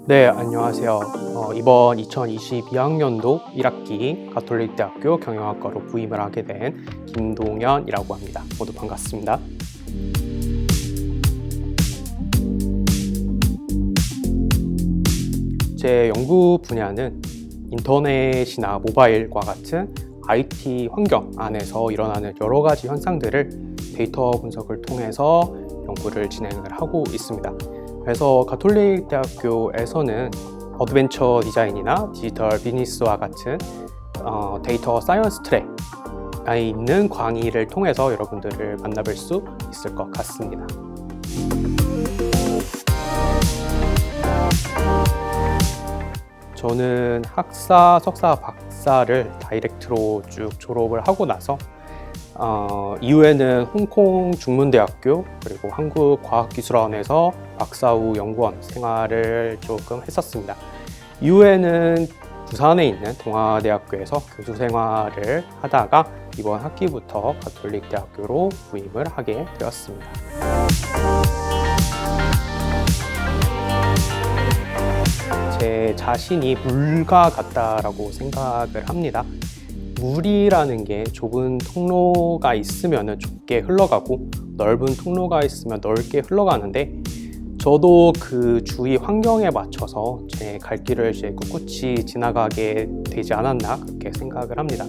네, 안녕하세요. 이번 2022학년도 1학기 가톨릭대학교 경영학과로 부임을 하게 된 김동현이라고 합니다. 모두 반갑습니다. 제 연구 분야는 인터넷이나 모바일과 같은 IT 환경 안에서 일어나는 여러 가지 현상들을 데이터 분석을 통해서 연구를 진행을 하고 있습니다. 그래서 가톨릭대학교에서는 어드벤처 디자인이나 디지털 비즈니스와 같은 데이터 사이언스 트랙에 있는 강의를 통해서 여러분들을 만나뵐 수 있을 것 같습니다. 저는 학사, 석사, 박사를 다이렉트로 쭉 졸업을 하고 나서 이후에는 홍콩 중문대학교 그리고 한국과학기술원에서 박사 후 연구원 생활을 조금 했었습니다. 이후에는 부산에 있는 동아대학교에서 교수 생활을 하다가 이번 학기부터 가톨릭대학교로 부임을 하게 되었습니다. 제 자신이 물과 같다라고 생각을 합니다. 물이라는 게 좁은 통로가 있으면 좁게 흘러가고 넓은 통로가 있으면 넓게 흘러가는데 저도 그 주위 환경에 맞춰서 제 갈 길을 이제 꿋꿋이 지나가게 되지 않았나 그렇게 생각을 합니다.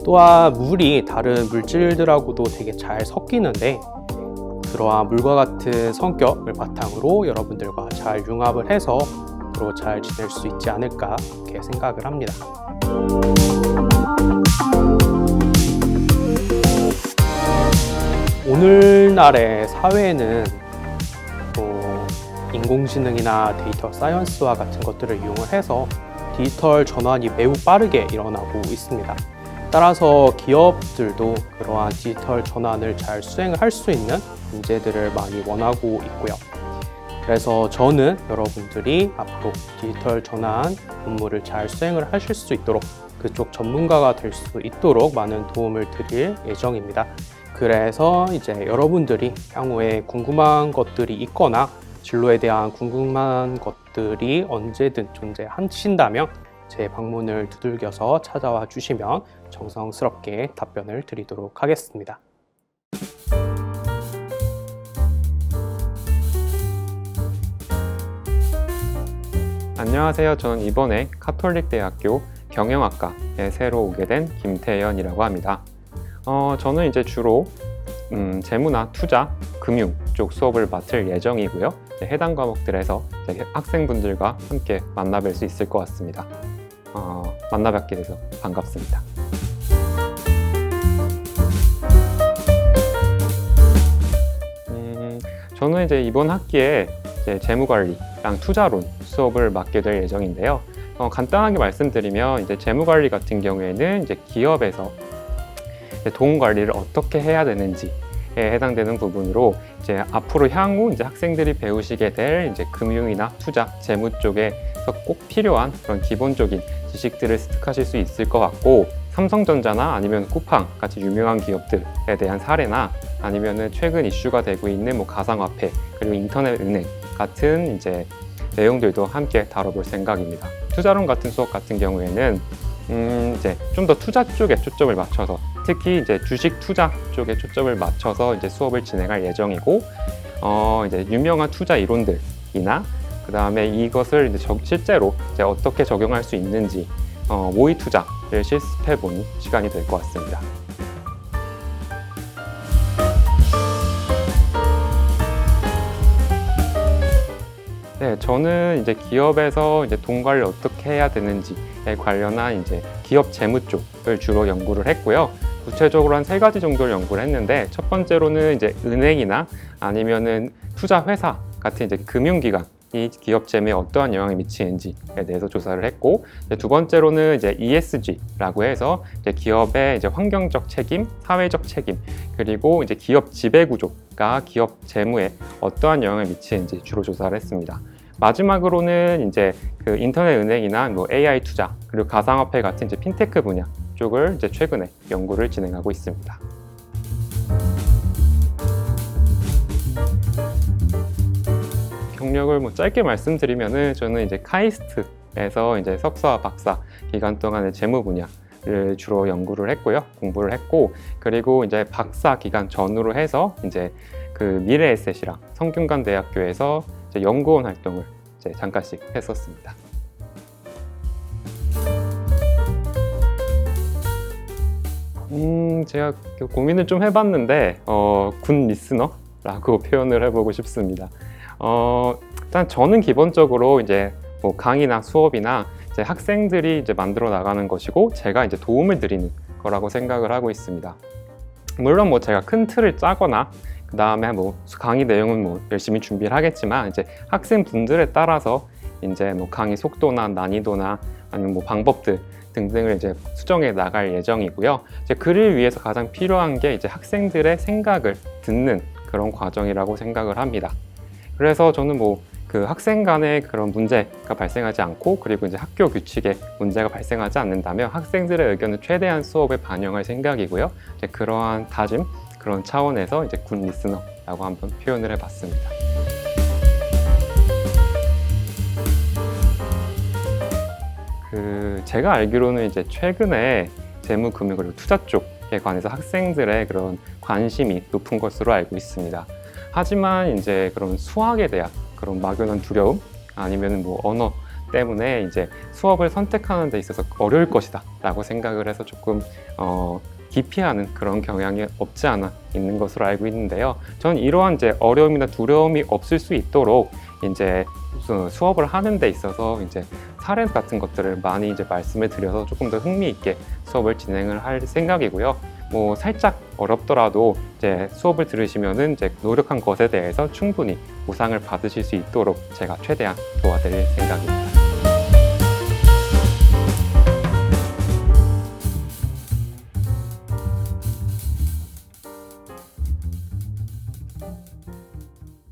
또한 물이 다른 물질들하고도 되게 잘 섞이는데 그러한 물과 같은 성격을 바탕으로 여러분들과 잘 융합을 해서 앞으로 잘 지낼 수 있지 않을까 그렇게 생각을 합니다. 오늘날의 사회는 인공지능이나 데이터 사이언스와 같은 것들을 이용을 해서 디지털 전환이 매우 빠르게 일어나고 있습니다. 따라서 기업들도 그러한 디지털 전환을 잘 수행을 할 수 있는 인재들을 많이 원하고 있고요. 그래서 저는 여러분들이 앞으로 디지털 전환 업무를 잘 수행을 하실 수 있도록 그쪽 전문가가 될 수 있도록 많은 도움을 드릴 예정입니다. 그래서 이제 여러분들이 향후에 궁금한 것들이 있거나 진로에 대한 궁금한 것들이 언제든 존재하신다면 제 방문을 두들겨서 찾아와 주시면 정성스럽게 답변을 드리도록 하겠습니다. 안녕하세요. 저는 이번에 가톨릭대학교 경영학과에 새로 오게 된 김태현이라고 합니다. 저는 이제 주로 재무나 투자, 금융 쪽 수업을 맡을 예정이고요. 해당 과목들에서 학생분들과 함께 만나뵐 수 있을 것 같습니다. 만나뵙게 돼서 반갑습니다. 저는 이제 이번 학기에 재무관리랑 투자론 수업을 맡게 될 예정인데요. 간단하게 말씀드리면 이제 재무관리 같은 경우에는 이제 기업에서 돈 관리를 어떻게 해야 되는지에 해당되는 부분으로 이제 앞으로 향후 이제 학생들이 배우시게 될 이제 금융이나 투자, 재무 쪽에서 꼭 필요한 그런 기본적인 지식들을 습득하실 수 있을 것 같고, 삼성전자나 아니면 쿠팡 같이 유명한 기업들에 대한 사례나 아니면은 최근 이슈가 되고 있는 뭐 가상화폐 그리고 인터넷 은행 같은 이제 내용들도 함께 다뤄볼 생각입니다. 투자론 같은 수업 같은 경우에는 이제 좀 더 투자 쪽에 초점을 맞춰서 특히 이제 주식 투자 쪽에 초점을 맞춰서 이제 수업을 진행할 예정이고, 이제 유명한 투자 이론들이나 그 다음에 이것을 이제 실제로 이제 어떻게 적용할 수 있는지 모의 투자를 실습해보는 시간이 될 것 같습니다. 네, 저는 이제 기업에서 이제 돈 관리를 어떻게 해야 되는지에 관련한 이제 기업 재무 쪽을 주로 연구를 했고요. 구체적으로 한 3가지 정도를 연구를 했는데, 첫 번째로는 이제 은행이나 아니면은 투자 회사 같은 이제 금융기관 이 기업 재무에 어떠한 영향을 미치는지에 대해서 조사를 했고, 두 번째로는 이제 ESG라고 해서 이제 기업의 이제 환경적 책임, 사회적 책임, 그리고 이제 기업 지배 구조가 기업 재무에 어떠한 영향을 미치는지 주로 조사를 했습니다. 마지막으로는 이제 그 인터넷 은행이나 뭐 AI 투자 그리고 가상화폐 같은 이제 핀테크 분야 쪽을 이제 최근에 연구를 진행하고 있습니다. 경력을 뭐 짧게 말씀드리면은 저는 이제 카이스트에서 이제 석사와 박사 기간 동안의 재무 분야를 주로 연구를 했고요, 공부를 했고, 그리고 이제 박사 기간 전후로 해서 이제 그 미래에셋이랑 성균관대학교에서 이제 연구원 활동을 이제 잠깐씩 했었습니다. 제가 고민을 좀 해봤는데 군 리스너라고 표현을 해보고 싶습니다. 일단 저는 기본적으로 이제 뭐 강의나 수업이나 이제 학생들이 이제 만들어 나가는 것이고 제가 이제 도움을 드리는 거라고 생각을 하고 있습니다. 물론 뭐 제가 큰 틀을 짜거나 그 다음에 뭐 강의 내용은 뭐 열심히 준비를 하겠지만 이제 학생분들에 따라서 이제 뭐 강의 속도나 난이도나 아니면 뭐 방법들 등등을 이제 수정해 나갈 예정이고요. 이제 그를 위해서 가장 필요한 게 이제 학생들의 생각을 듣는 그런 과정이라고 생각을 합니다. 그래서 저는 뭐 그 학생 간의 그런 문제가 발생하지 않고 그리고 이제 학교 규칙에 문제가 발생하지 않는다면 학생들의 의견을 최대한 수업에 반영할 생각이고요. 이제 그러한 다짐, 그런 차원에서 이제 군 리스너라고 한번 표현을 해봤습니다. 제가 알기로는 이제 최근에 재무, 금융 그리고 투자 쪽에 관해서 학생들의 그런 관심이 높은 것으로 알고 있습니다. 하지만 이제 그런 수학에 대한 그런 막연한 두려움 아니면 뭐 언어 때문에 이제 수업을 선택하는 데 있어서 어려울 것이다 라고 생각을 해서 조금 기피하는 그런 경향이 없지 않아 있는 것으로 알고 있는데요. 저는 이러한 이제 어려움이나 두려움이 없을 수 있도록 이제 수업을 하는 데 있어서 이제 사례 같은 것들을 많이 이제 말씀을 드려서 조금 더 흥미 있게 수업을 진행을 할 생각이고요. 뭐 살짝 어렵더라도 이제 수업을 들으시면은 이제 노력한 것에 대해서 충분히 보상을 받으실 수 있도록 제가 최대한 도와드릴 생각입니다.